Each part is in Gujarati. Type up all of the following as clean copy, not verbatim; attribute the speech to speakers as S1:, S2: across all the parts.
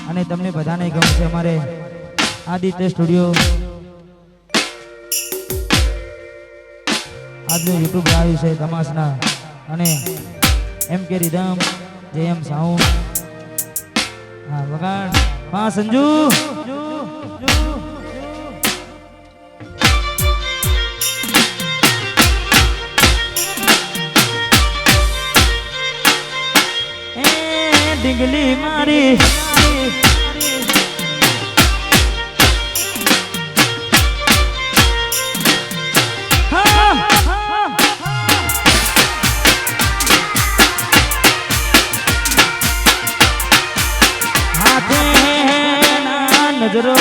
S1: અને તમને બધાને ગમશે અમારે આદિત્ય સ્ટુડિયો આજનું યુટ્યુબ આવ્યું છે તમાસના અને એમ કે રીધમ જેમ સાઉન્ડ હા વગાડ હા સંજુ ડીંગલી મારી હાથે ના નજરો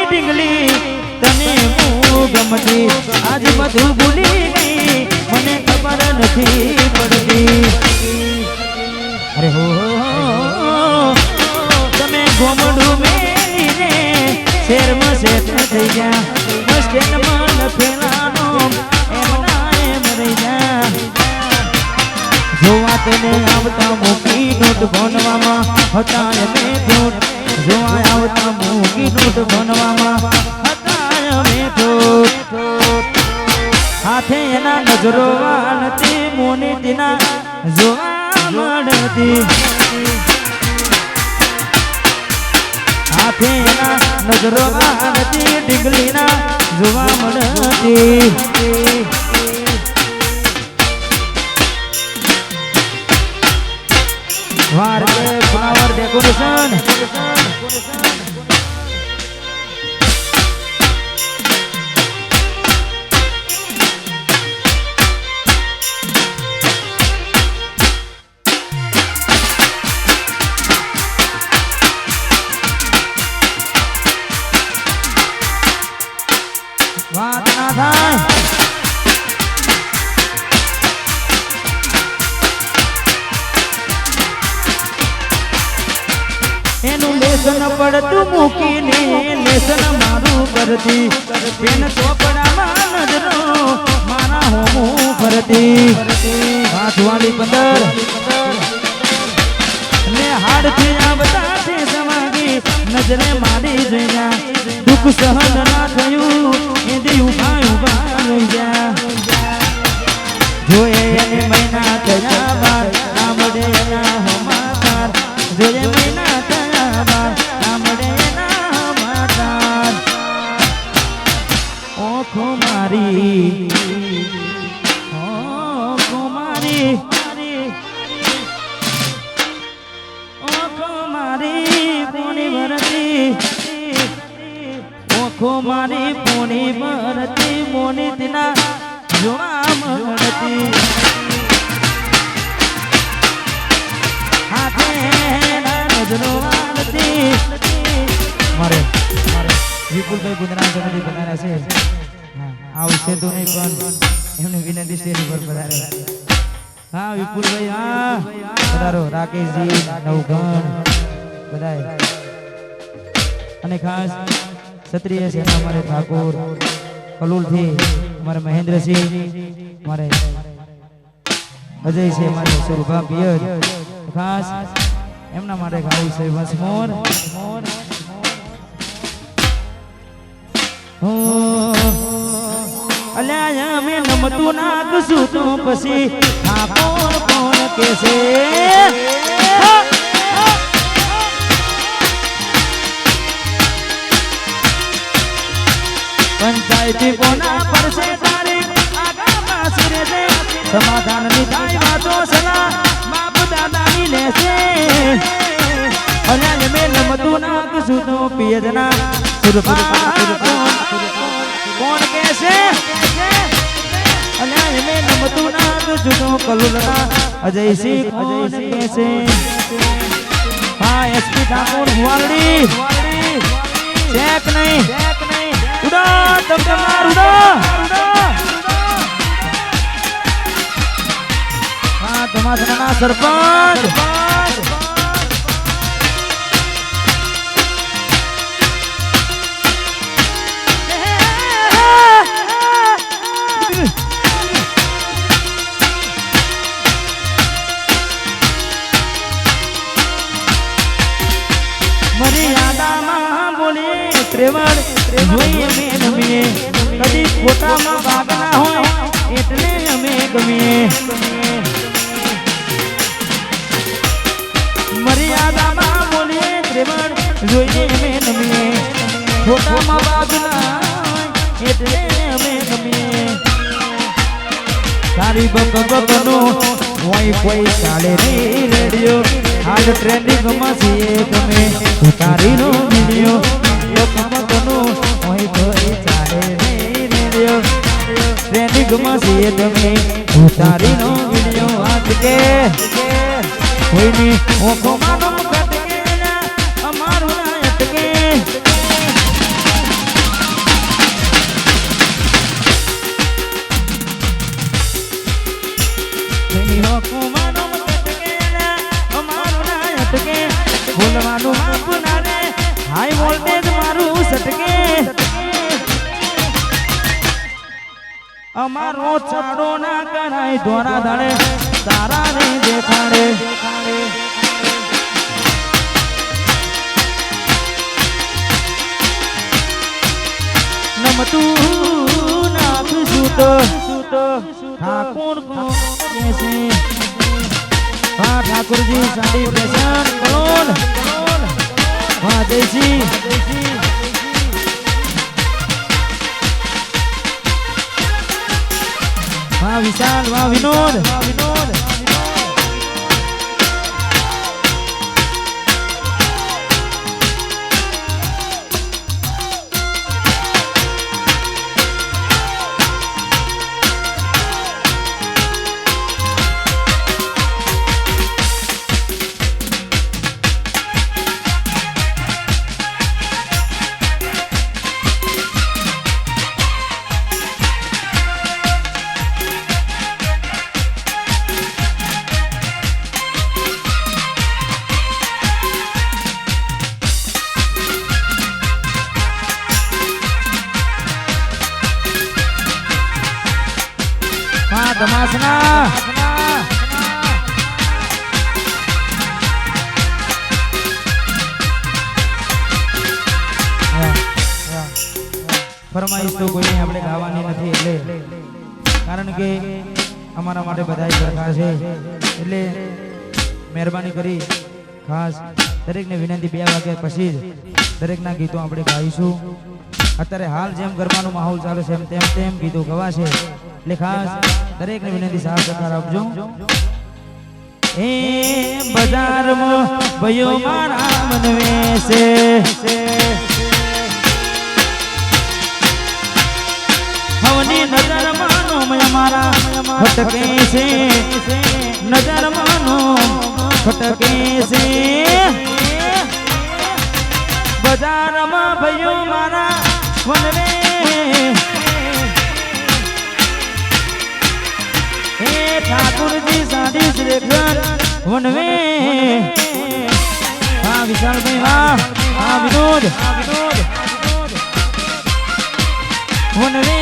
S1: ડીંગલી તને હું ગમતી આજ બધું ભૂલી ગઈ મને ખબર નથી પડતી અરે હો તમે ગોમડું મેલીને શેરમાં શેઠ થઈ ગયા મસ્ટેનમાં લખેલાનો એમના એમ રહી ગયા જોવા તને આવતા મૂકી નોટ ભણવામાં હતા એમે ધૂટ જોવા આવતા મૂકી નોટ ભણવામાં હતા અમે ઠોઠ હાથે એના નજરો વાળતી મોની તેના જોવા મળતી હાથે એના નજરો વાળતી ડીંગલીના જોવા મળતી વાર કે ફ્લાવર ડેકોરેશન વાત ના થાય એનું લેસન પડતું મૂકીને લેસન મારું કરતી પેન ચોપડામાં નજરો મારા હોમું ફરતી હાથવાળી 15 ને હાડથી આવતા છે સમાગી નજરે મારી જોયા દુઃખ સહન ના થયું એ દી ઉભા રહી ગયા જોયે એને મહિના થયા બાર આમડે એના હોમાતાર જોયે મહિના થયા બાર આમડે એના હોમાતાર ઓખો મારી ઓખો મારી ઓખો મારી પોણી ભરતી ઓખો મારી પોણી ભરતી મોની તેના જોવા મળતી હાથે નજરો વાળતી મારે વિપુલભાઈ ગુંદરા સમિતિ બનાવ્યા છે આવશે તો નહીં પણ એમને વિનંતી સ્ટેજ પર પધારે હા વિપુલભાઈ હા પધારો રાકેશજી નવગણ બધાય અને ખાસ ક્ષત્રિય સેના અમારે ઠાકોર કલુલથી અમારે મહેન્દ્રસિંહ અમારે અજય છે અમારે સુરભા પિયર ખાસ એમના માટે ગાવું છે વસમોર અલ્યા અમે નમતું નાખશું તો પછી આ કોણ કોણ કેસે પંચાયતી કોના પરસે તારી આગામાં સુરે દે સમાધાન ની થાય વાતો સલાહ બાપ દાદાની લેશે અલ્યા મેં નમતું નાખશું તો પિયજના સુરભા કોણ કેસે અલ્યા મેં નમતું નાખશું તો કલુલના અજયસિંહ કોણ કેસે હા એસપી ઠાકોર હુવાલડી ચેક નહીં ઉડા તમતમાર ઉડા હા તમાસના સરપંચ જોઈએ અમે રમીએ કદી ખોટામાં ભાગ ના હોય એટલે અમે ગમીએ મર્યાદામાં બોલીએ ત્રેવડ જોઈએ અમે રમીએ ખોટામાં ભાગ ના હોય એટલે અમે ગમીએ તારી બકનો હોય કોઈ ચાલે નહીં રેડિયો હાલ ટ્રેન્ડિંગમાં છીએ તમે તારીનો વિડિયો બકનો હોય કોઈ ચાલે નહીં રેડિયો ટ્રેન્ડિંગમાં છીએ તમે તારીનો વિડિયો આટકે કોઈની ઓખોમાં નો કટકે અમારું ના અટકે બોલવાનું આપનારે હાઈ વોલ્ટેજ મારું સટકે અમારો ચાડો ના કરાય ધોરા દાડે તારા રે દેખાડે નમતું નાખશું તો ઠાકોર કો કેસે हाँ ठाकुर जी साड़ी फैशन कौन हाँ देसी हाँ विशाल हाँ विनोद Damasna ફરમાઈશ તો કોઈ આપણે ગાવાની નથી એટલે કારણ કે અમારા માટે બધાય સરકાર છે એટલે મહેરબાની કરી ખાસ દરેકને વિનંતી 2 વાગ્યા પછી દરેકના ગીતો આપણે ગાઈશું અત્યારે હાલ જેમ ગરબાનો માહોલ ચાલે છે તેમ ગીતો ગવાશે એટલે ખાસ દરેકને વિનંતી સાથ સહકાર આપજો એ બજારમાં ભયો મારા મનવે છે હવની નજર માનો મારા ખટકે છે નજર માનો ખટકે છે બજારમાં ભયો મારા મનવે ठाकुर जी साड़ी श्रीघर वनवे हाँ विशाल भाई हाँ हाँ विनोद वनवे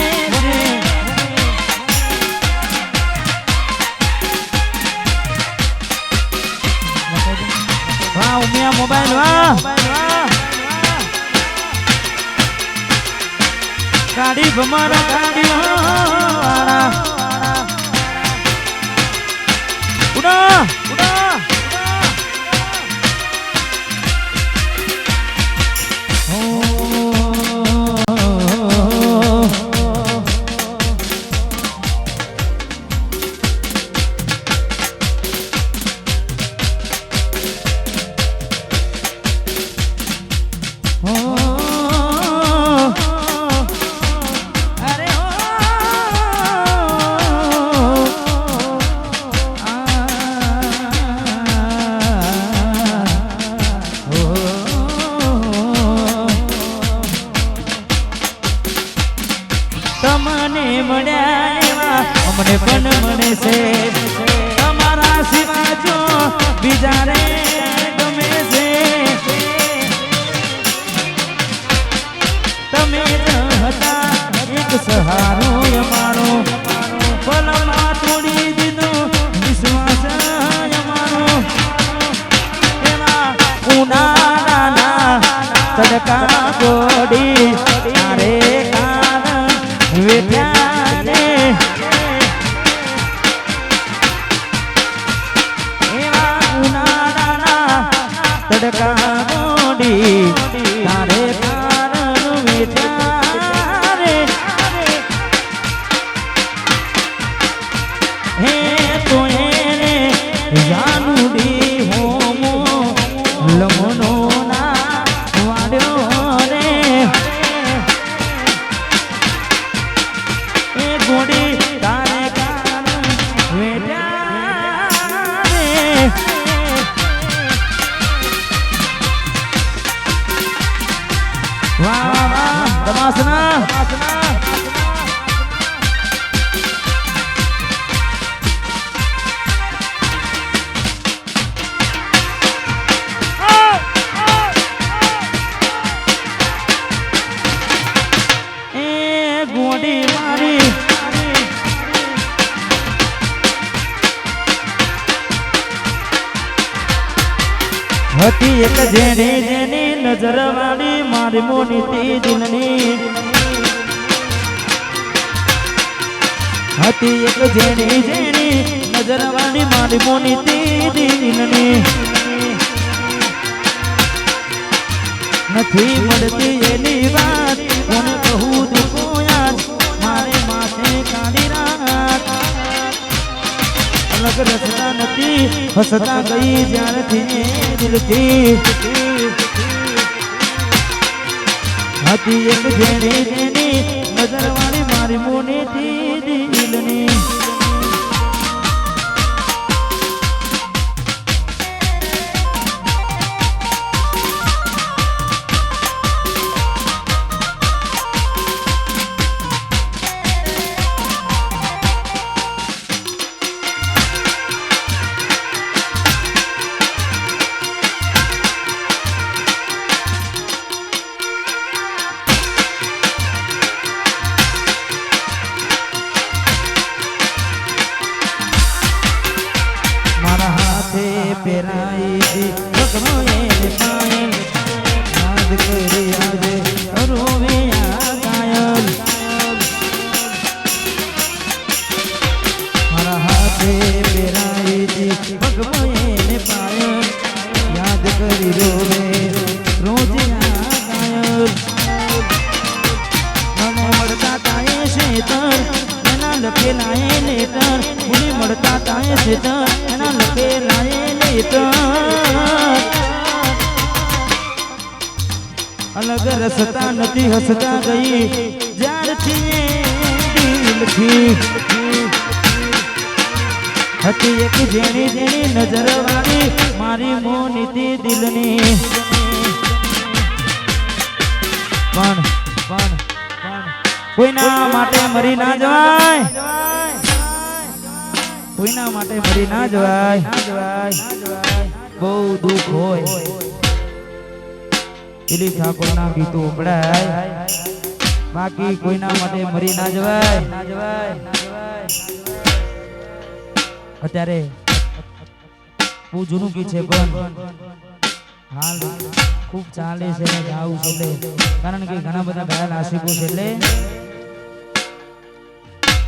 S1: हाँ उमिया मोबाइल वाह गाड़ी बमारा गाड़ी वाला उड़ा તમને મળ્યા એવા અમને પણ મળે છે તમારા સિવા જો બીજાને ગમે છે તમે હતા એક સહારો અમારો પલમાં તોડી દીધો વિશ્વાસ અમારો એવા ઉનાળાના તડકા ગોડી વેઠ્યા રે એવા ઉનાળાના તડકા ગોડી તારે કારણ વેઠ્યા રે હે તોય રે જાનુડી હોમો લમનો ના વાડ્યો રે એ ગોડી તારે કારણ વેઠ્યા રે વાહ વાહ દમાસના હતી એક જેની જેની નજર વાળી મારી મોની દિલની હતી એક જેની જેની નજર વાળી મારી મોની દિલની નથી મળતી એની વાત કોને કહું દુખો યાદ મારે માથે કાઢી રાત અલગ રસ્તા નથી હસતા ગઈ જ્યારથી દિલથી હતી એક જેની જેની નજર વાળી મારી મોનેથી દિલની પેરાઈ પગનો એને પાયલ યાદ કરી આજે રોવે આ કાયલ મારા હાથે પેરાઈ પગનો એને પાયલ યાદ કરી રોવે રોજે આ કાયલ મને મળતા તાએ શેતર એના લખેલા એ લેટર ભૂલી મળતા તાએ શેતર એના લખેલા એ અલગ રસતા નથી હસતા ગઈ જ્યારથી દિલથી હતી એક જેની જેની નજર વાળી મારી મોની દિલની પણ કોઈના માટે મરી ના જવાય કોઈના માટે મરી ના જવાય બહુ દુઃખ હોય દિલીપ ઠાકોર ના ગીતો ઉપડાય બાકી કોઈના માટે મરી ના જવાય અત્યારે બહુ જૂનું ગીત છે પણ હાલ ખૂબ ચાલે છે ને ગાવું છે એટલે કારણ કે ઘણા બધા ઘાયલ આશિકો છે એટલે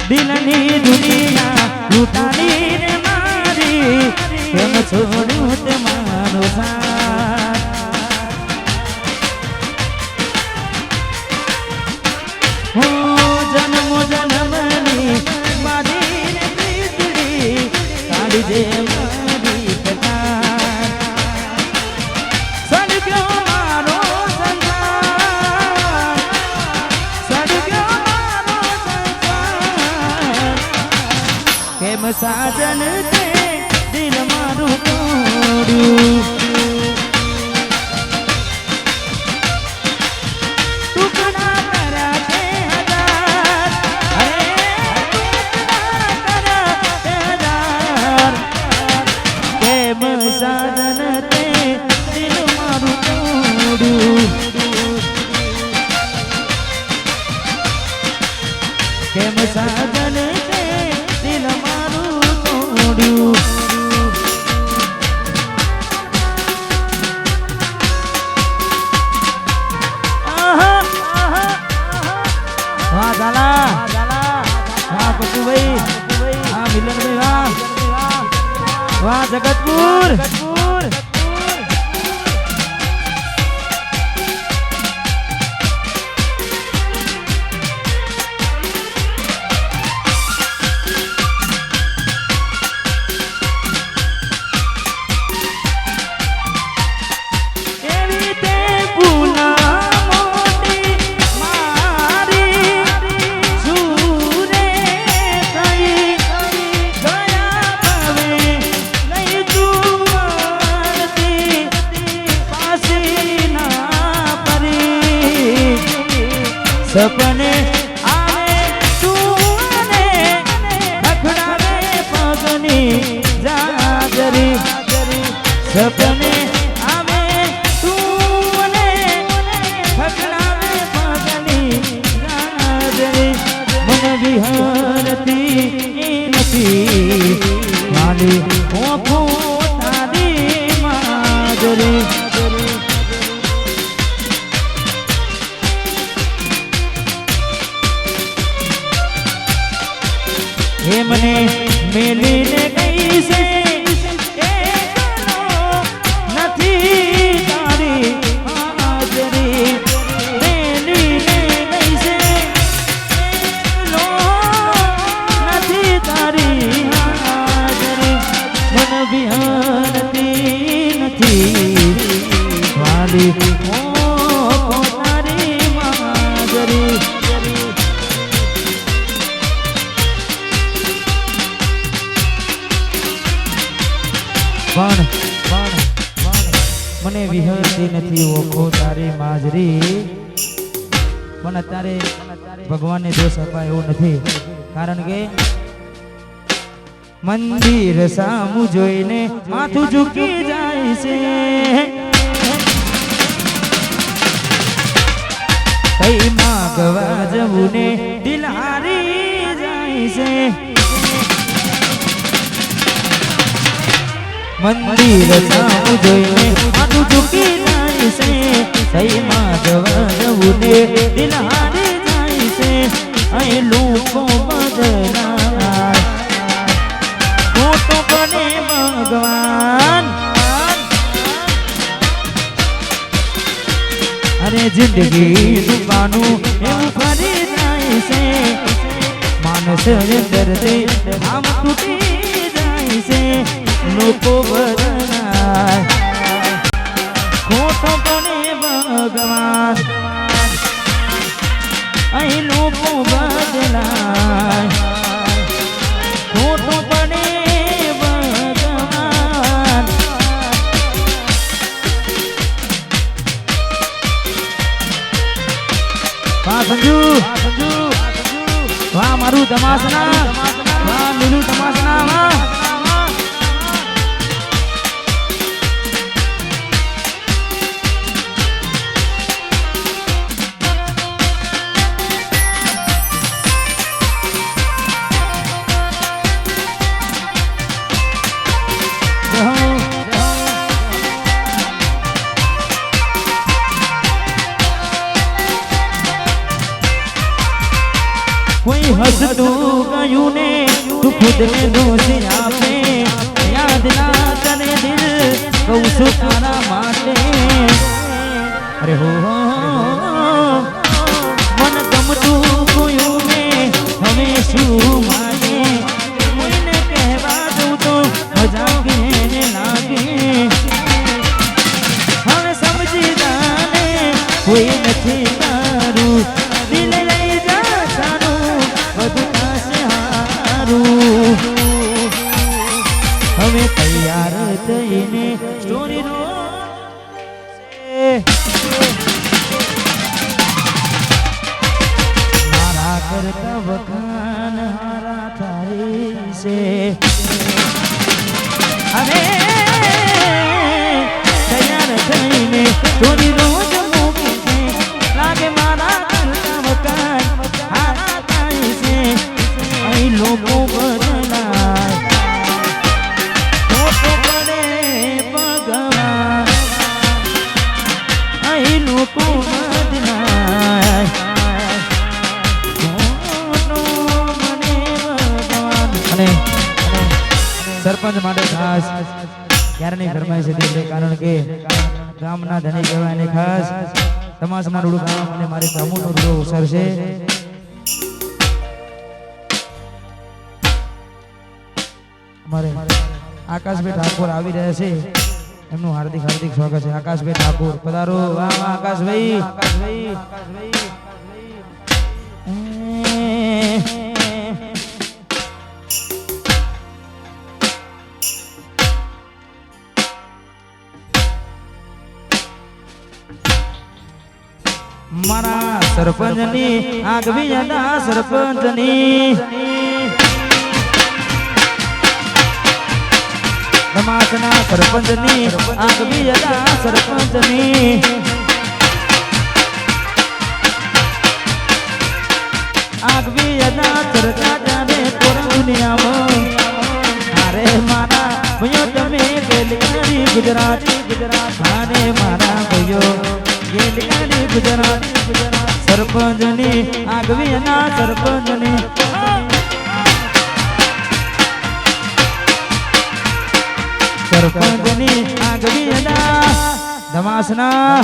S1: દિલની દુનિયા લૂંટાની રે મારી કેમ છોડ્યું તે મારો સાથ હો જન્મો જન્મની મારી રે પ્રીતડી કાઢી દે મારી કટાર સડગ્યો મારો સંસાર સડગ્યો કેમ સાજન તે દિલ મારું તોડ્યું ટુકડા કર્યા તે હજાર ટુકડા કર્યા તે હજાર કેમ સાજન તે દિલ મારું તોડ્યું કેમ સાજન વાહ ઝાલા વાહ પપ્પુભાઈ હા મિલનભાઈ વાહ જગતપુર સપને આવે તું ખખડાવે પગની જાગરી સપને આવે તું ખખડાવે પગની જાગરી મન વિહરતી નથી વાલી ઓખો તારી માજરી હે મને મેલીને ગઈ છે નથી તારી હાજરી મેલીને ગઈ છે નથી તારી હાજરી મન વિહરતી નથી વાલી તારી હાજરી મને વિહરતી નથી ઓખો તારી માજરી પણ અત્યારે ભગવાનને દોષ અપાય એવું નથી કારણ કે મંદિર સામું જોઈને માથું ઝૂકી જાય છે કઈ માગવા જવું ને દિલ હારી જાય છે મંદિર સામું જોઈને માથું ઝૂકી જાય છે સહી માગવા જવું ને દિલ હારી જાય છે અહીં લોકો બદલાય ખોટો બને ભગવાન અરે જિંદગી દુકાનું એવું ફરી જાય છે માણસ દર્દે આમ તૂટી જાય છે લોકો બદલાય ખોટો બને ભગવાન અહીં લોકો બદલાય ખોટો બને ભગવાન વાહ સંજુ વાહ મારું તમાસના વાહ નીલુ તમાસના વાહ કોઈ હસતું ગયું ને તું ખુદ ને દોષ આપે યાદ ના તને દિલ કહું છું તારા માટે અરે હો મન ગમતું ગયું ને હવે શું માટે કોઈને કહેવા દઉં તો મજા કેને લાગે હવે સમજી જાને કોઈ નથી તારું દિલ લઈ જા સારું બધું થશે હારું હવે તૈયાર થઈને સ્ટોરી નો મારા કરતા વખાણ હારા થાય છે હવે તૈયાર થઈને સ્ટોરી રોજ મૂકે છે લાગે મારા કરતા વખાણ હારા થાય છે અહીં લોકો બદલાય ખોટો પડે ભગવાન અહીં લોકો બદલાય સરપંચ માટે ખાસ ક્યારની ફરમાઈશ હતી કારણ કે ગામના ધણી કહેવાય અને ખાસ તમાસના રૂડું ગામ અને મારી બ્રાહ્મણનો રૂડો અવસર છે. અમારે આકાશભાઈ ઠાકોર આવી રહ્યા છે એમનું હાર્દિક હાર્દિક સ્વાગત છે. આકાશભાઈ ઠાકોર પધારો. વાહ વાહ આકાશભાઈ. મારા સરપંચની આગવી યાદા સરપંચની સમાજના સરપંચની આગવી યાદા સરપંચની આગવી યાદા ચર્ચા જાને પૂરા દુનિયામાં. અરે મારા ભયો તમે ગેલકારી ગુજરાતી અને મારા ભયો ગેલકારી ગુજરાતી સરપંચની આગવી યાદા સરપંચની સરપંચની આગવી યાદા ધમાસના.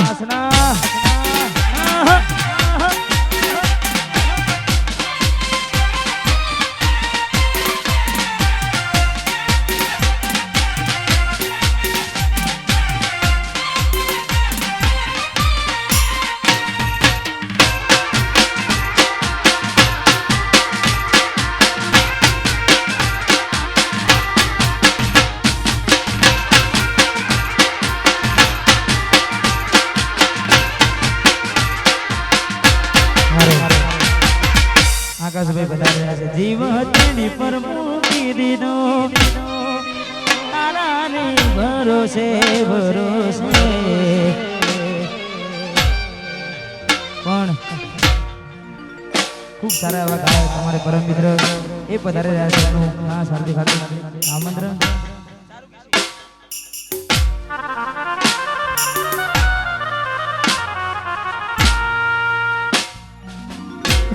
S1: આકાશભાઈ બધા રહ્યા છે. જીવતની પર મૂકી દીધો તારાની ભરોસે ભરોસે. પણ ખૂબ સારા એવા ગાયક તમારે પરમ મિત્ર એ પધારે રહ્યા છે. એમનું ખાસ હાર્દિક હાર્દિક આમંત્રણ.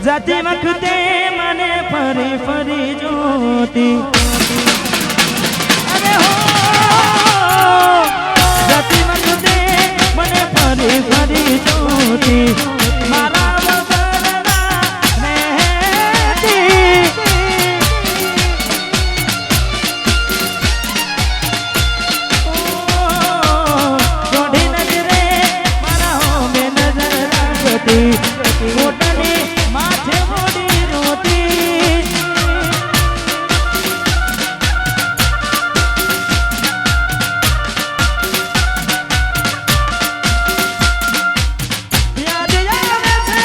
S1: જાતી વખતે મને ફરી ફરી જોતી અરે હો જાતી વખતે મને ફરી ફરી જોતી મારા વગરના રહેતી જોડી નજરે મારા હોમે નજર રાખતી મોટની માથે મોડી રોતી યાદ આવે છે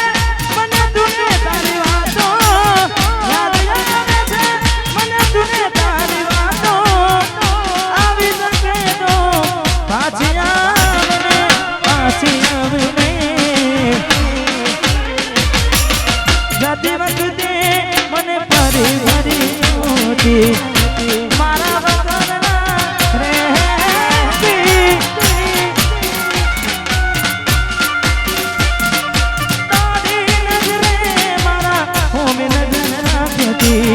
S1: મને તુને તારી વાતો યાદ આવે છે મને તુને તારી વાતો આવી શકે તો પાછી આવે જાતી વખતે મને ફરી ફરી જોતી મારા વગરના રહેતી તારી નજરે મારા હોમે નજર રાખતી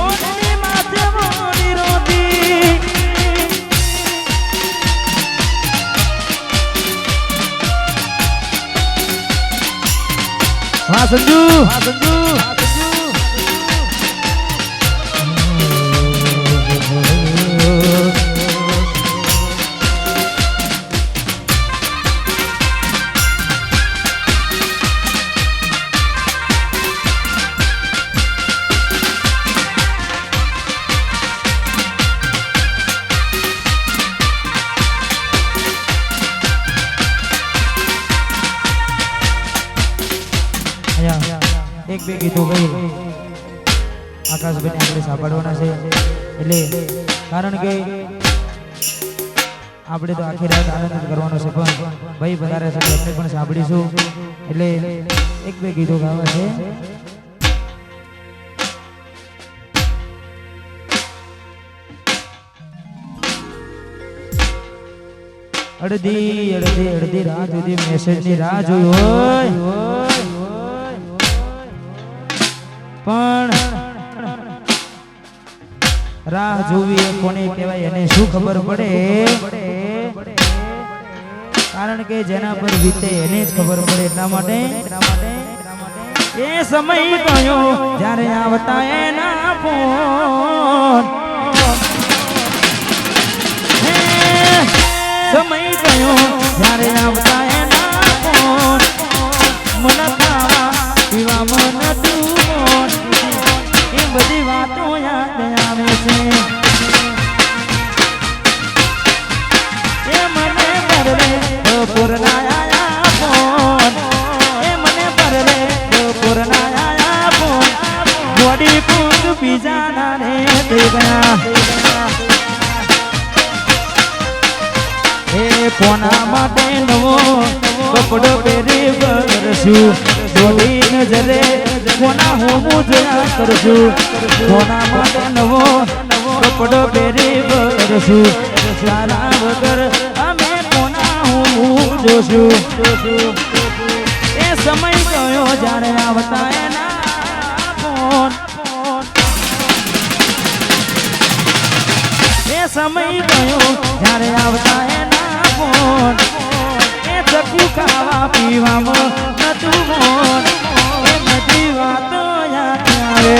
S1: ઓની માથે મોડી રોતી. હા સંજુ એક બે ગીતો ગઈ આકાશભાઈને આપણે સાંભળવાના છે એટલે કારણ કે આપણે તો આખી રાત આનંદ કરવાનો છે પણ ભાઈ વધારે છે આપણે પણ સાંભળીશું એટલે એક બે ગીતો ગાવા છે. અડધી અડધી અડધી રાત સુધી મેસેજની રાહ જોઈ હોય પણ રાહ જોવી એ કોને કહેવાય એને શું ખબર પડે? કારણ કે જેના પર વીતે એને જ ખબર પડે. એટલા માટે એ સમય ગયો જ્યારે આવતા એના ફોન. સમય ગયો જ્યારે આવતા એના ફોન. મન ખાવા પીવા મન તું એ બધી વાતો યાદ આવે છે. એ મને પરલે બપોરના આયા ફોન. એ મને પરલે બપોરના આયા ફોન. બોડી કુંદ બીજાના રે થઈ ગયા. એ કોના માટે નવો કપડો પહેરી વરસું. જોડી નજરે કોના હું જોયા કરશું. કોના માટે નવો કપડો પહેરી વરસું. સારા વગર અમે કોના હું જોશું. એ સમય ગયો જ્યારે આવતા એના ફોન. એ સમય ગયો જ્યારે આવતા એના ફોન. એ ચકુ ખાવા પીવામાં નતું મોન. એ બધી વાતો યાદ આવે.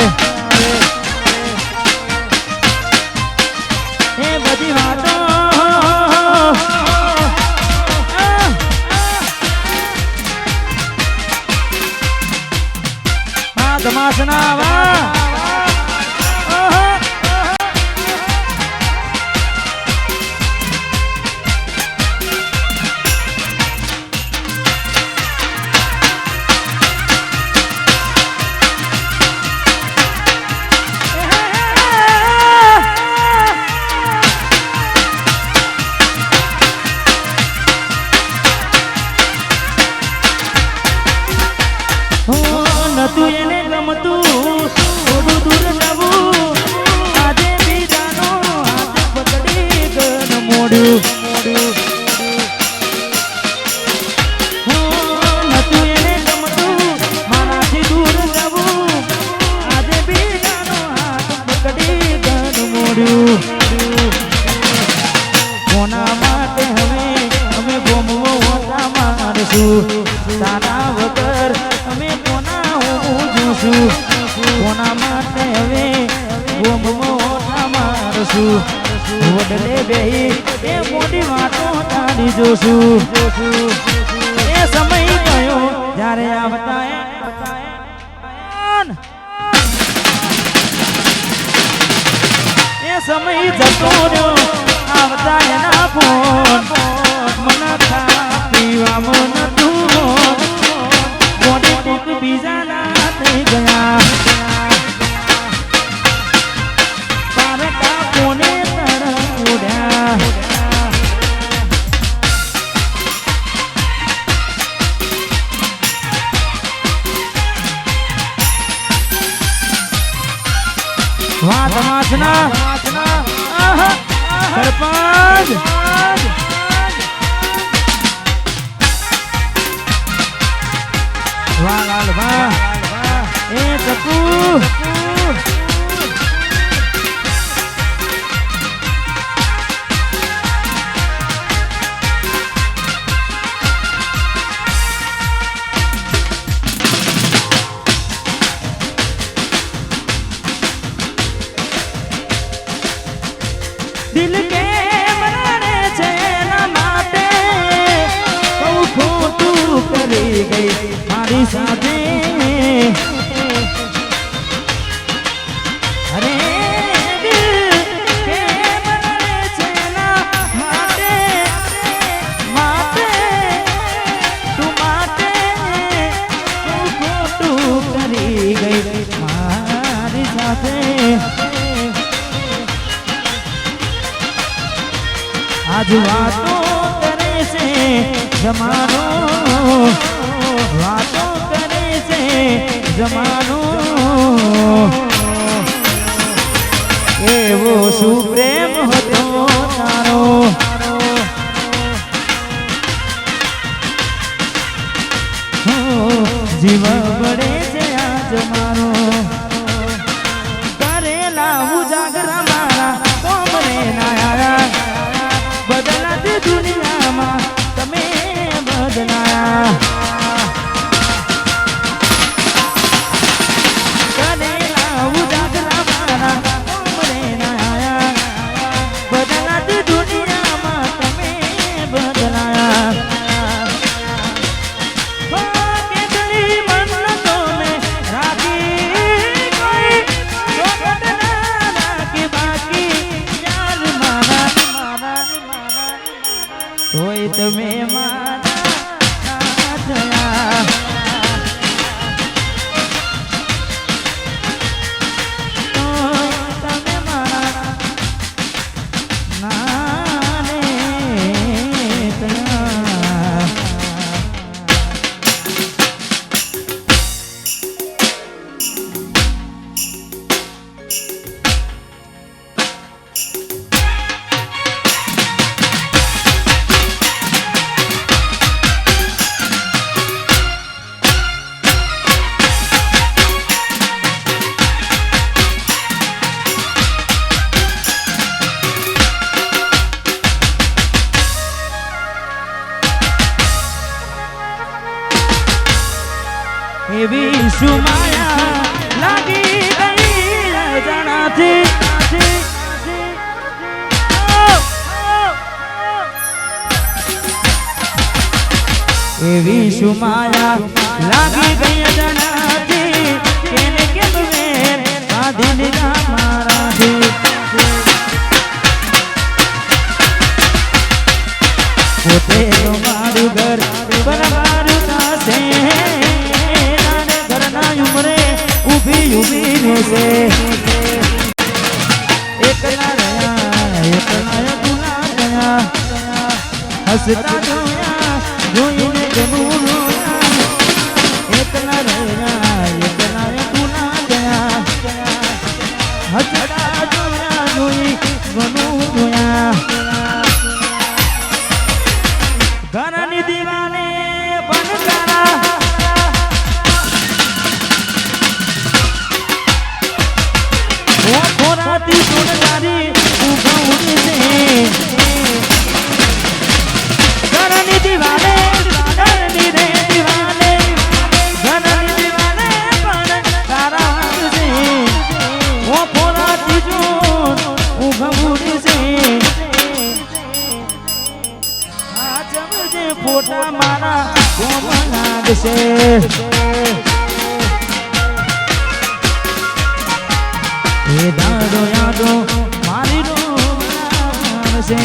S1: એ બધી વાતો ધમાસના વા. નતું એને ગમતું થોડું દૂર જવું. આજે બીજાનો હાથ પકડી ગન મોડ્યું. નતું એને ગમતું મારાથી દૂર જવું. આજે બીજાનો હાથ પકડી ગન મોડ્યું. કોના માટે હવે અમે ગોમવો હોતા મારશું. તારા વગર અમે કોના માટે હવે ગોમોટા મારશું. વડલે બેહી એ મોટી વાતો તારી જોશું. એ સમય ગયો જ્યારે આવતા એ સમય જતો રહ્યો આવતા એના ફોન. મન ખા પીવા મન તું મોટી ટીક બીજાના થઈ ગયા. પારકા કોને તરફ ઉડ્યા. વાત વાસના સરપંચ વાહ લાલ વાહ. એ ચકુ દિલ કે મનાને છે એના માટે બહુ ખોટું કરી ગઈ મારી સાથે. અરે દિલ કે મનાને છે એના માટે તું માટે બહુ ખોટું કરી ગઈ મારી સાથે. આજ વાતો કરે છે જમાનો. વાતો કરે છે જમાનો. એવો શું પ્રેમ હતો તારો. જીવ બળે છે આજ મારો. કરેલા ઉજાગરા મારા તમે મારા થયા તમે મારા નાને થયા એવી સુમાયા લાગી ગઈ જણાથી એવી સુમાયા લાગી ગઈ જણાથી કેને કેમ વેર બાંધી લીધા મારાથી પોતે તો મારું ઘર બરાબર થશે ઉભી રહેશે એકલા રહ્યા તુલા ગયા હસતા જોયા જોઈને ગનું રોયા એકલા રહ્યા તુલા ગયા હસતા જોયા જોઈ ગનું રોયા ઘરની દીવાને બનકારા ખોરાતી સોનદારી ઉભા છે ઘરની દીવાને ઘરની રે દીવાને ઘરની દીવાને પણ તારા છે ઓ ખોરાતી જો ઉભા છે આ જમજે ફોટા મારા કોમ લાગશે એ દાડો યાદો મારી રોશે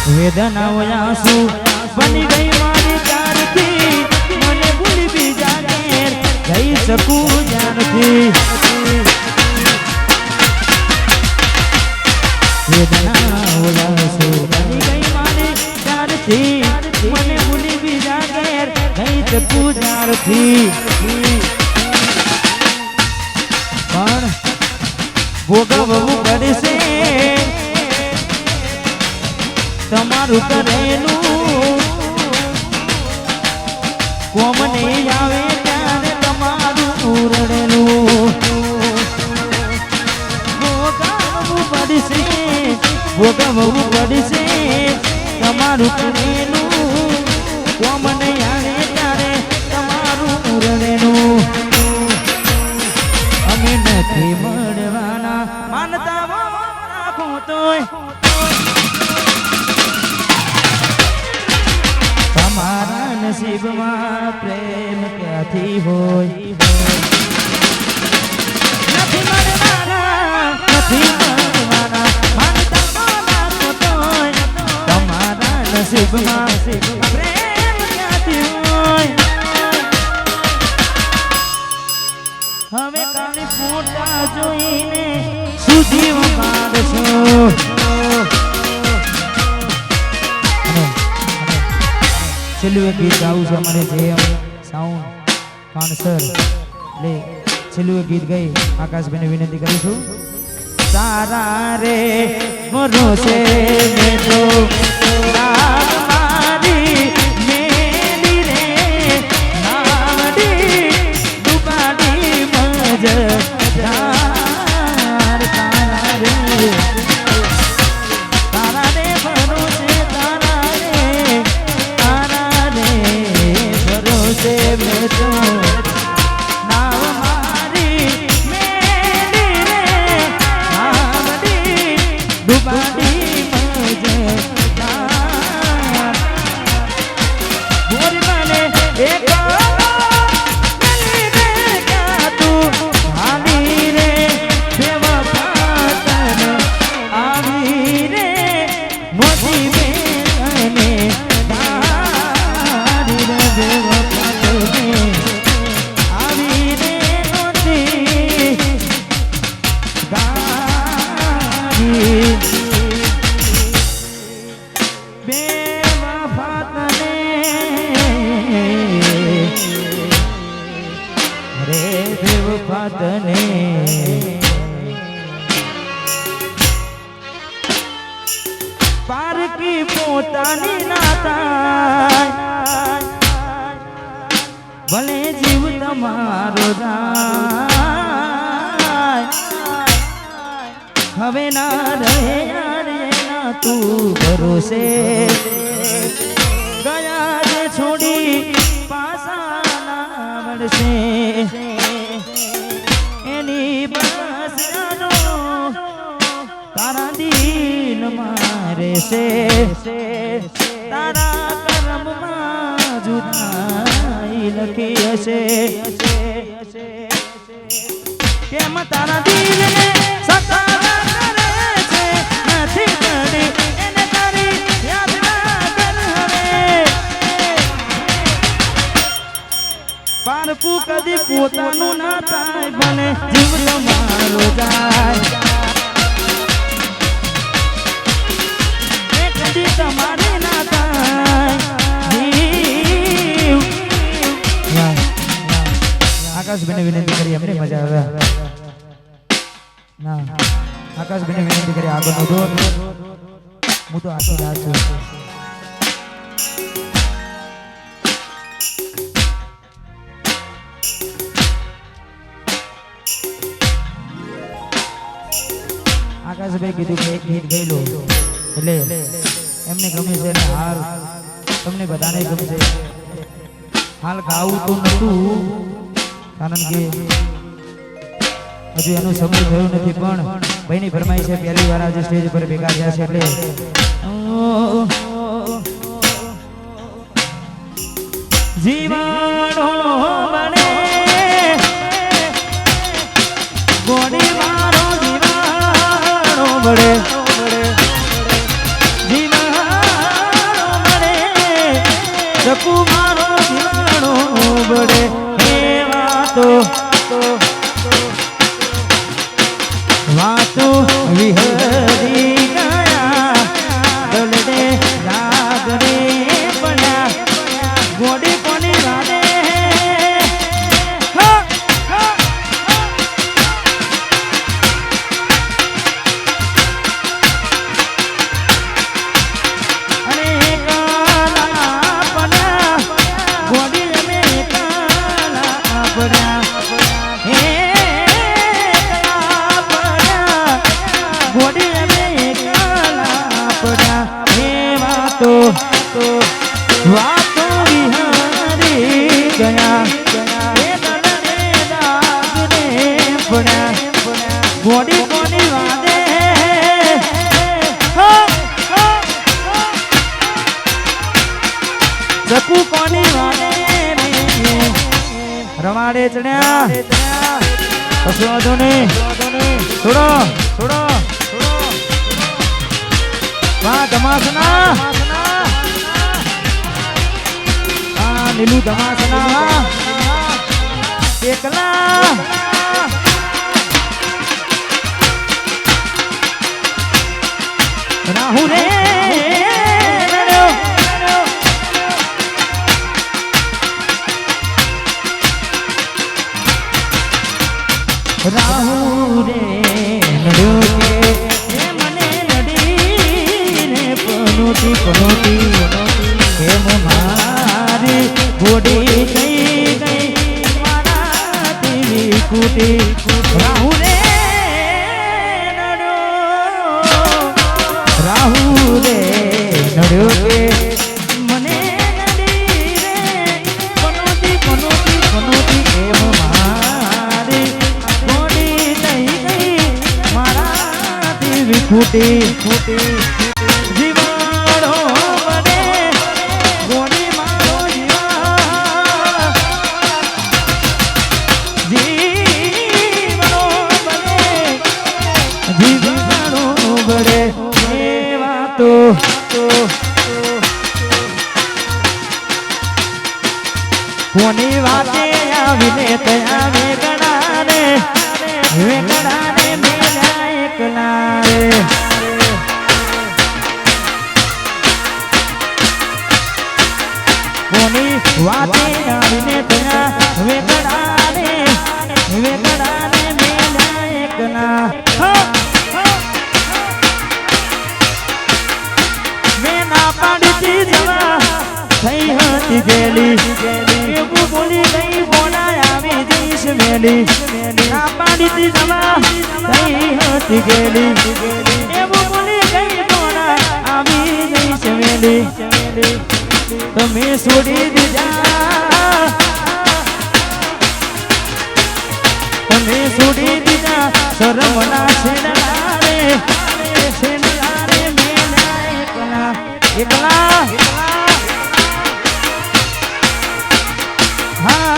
S1: વેદનાઓ આંસુ બની ગઈ મારી ચારથી મને ભૂલી બીજા ઘેર જઈ શકું જ્ઞાનથી વેદનાઓ આંસુ બની ગઈ મારી ચારથી મને ભૂલી બીજા ઘેર જઈ શકું જ્ઞાનથી પણ ભોગવવું પડશે તમારું કરેલું કોમ નહીં આવે ત્યારે તમારું રડેલું ભોગવવું પડશે તમારું કરેલું કોમ નહીં આવે ત્યારે તમારું રડેલું અમે નથી મળવાના માનતા રાખો તોય તમારા નસીબમાં પ્રેમ ક્યાંથી હોય નથી મળવાના માનતા રાખો તોય તમારા નસીબમાં પ્રેમ ક્યાંથી હોય હવે કાલે ફોટા જોઈને સુજીવ મારશો છેલ્લું એક ગીત ગાવું છે અમારે જેમ સાઉન્ડ પાણસર એટલે છેલ્લું એક ગીત ગઈ આકાશભાઈને વિનંતી કરું છું સારા રે ભરોસે મેં તો મારી મેલી રે નાવડી ડુબાડી મજ ફાતને પારકી પોતાની નાતા ભલે જીવ તમારો જાય હવે ના રહે ના તું ભરોસે ગયા જે છોડી પાસા ના મળશે એની બસ તારા દિલ મારે છે તારા કર્મમાં જુદાઈ લખી હશે કેમ તારા દિલને સતારા કરે છે નથી કરી એને તારી યાદ ના કર હવે પારકું કદી પોતાનું ના થાય ભલે જીવ તમારો જાય તમારે ના થાય આકાશભાઈને વિનંતી કરી અમને મજા આવે ના આકાશભાઈને વિનંતી કરી આગળ વધો હું તો આશી રાહ છું આકાશભાઈ કીધું કે એક ગીત ગઈ લો એટલે એમને ગમે છે ને હાલ તમને બધાને ગમશે હાલ ગાવું તો નતું કારણ કે હજુ એનો સમય થયો નથી પણ ભાઈની ફરમાઈ છે પહેલી વાર આજે સ્ટેજ પર ભેગા થયા છે એટલે જીવાડો બને ગોડી મારો જીવાડો બળે મારો જીવાણો બળે વાતો વિહરી ગયા દલડે લાગડે પડ્યા ગોડી કોની વાદે વાતો વિહારી ગયા ગોડી કોની વાદે જકુ કોની વાદે રમાડે ચડ્યા કશું વાંધો નહીં છોડો છોડો વાહ ધમાસના નીલુ ધમાસના એકલા રાહુ રે રાહુ રે નડ્યો કે મને નડીને પનોતી પનોતી કેમ મારી ગોડી ગઈ ગઈ મારા દેવી કુટી રાહુ રે નડ્યો રાહુ રે નડ્યો કે મને નડી રે પનોતી પનોતી પનોતી કેમ મારી ગોડી ગઈ ગઈ મારા દેવી કુટી કુટી જીવાડો બને ગોડી મારો જીવાડો બને જીવાડો બને એ વાતો કોની વાતે આવીને ત્યાં વેગડાને મેળા એકલા રે કોની વાતે આવીને ત્યાં વેગડાને હતી ગેલી એવું બોલી ગઈ બોલા આવી જઈશ મેલી ના પાડી તી જવા ગઈ હતી ગેલી એવું બોલી ગઈ બોલા આવી જઈશ મેલી તમે છોડી દીધા તમે છોડી દીધા શરમના છેડલા રે મેલા એકલા એકલા હા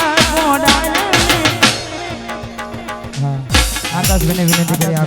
S1: આકાશભાઈને વિનંતી કરી આગળ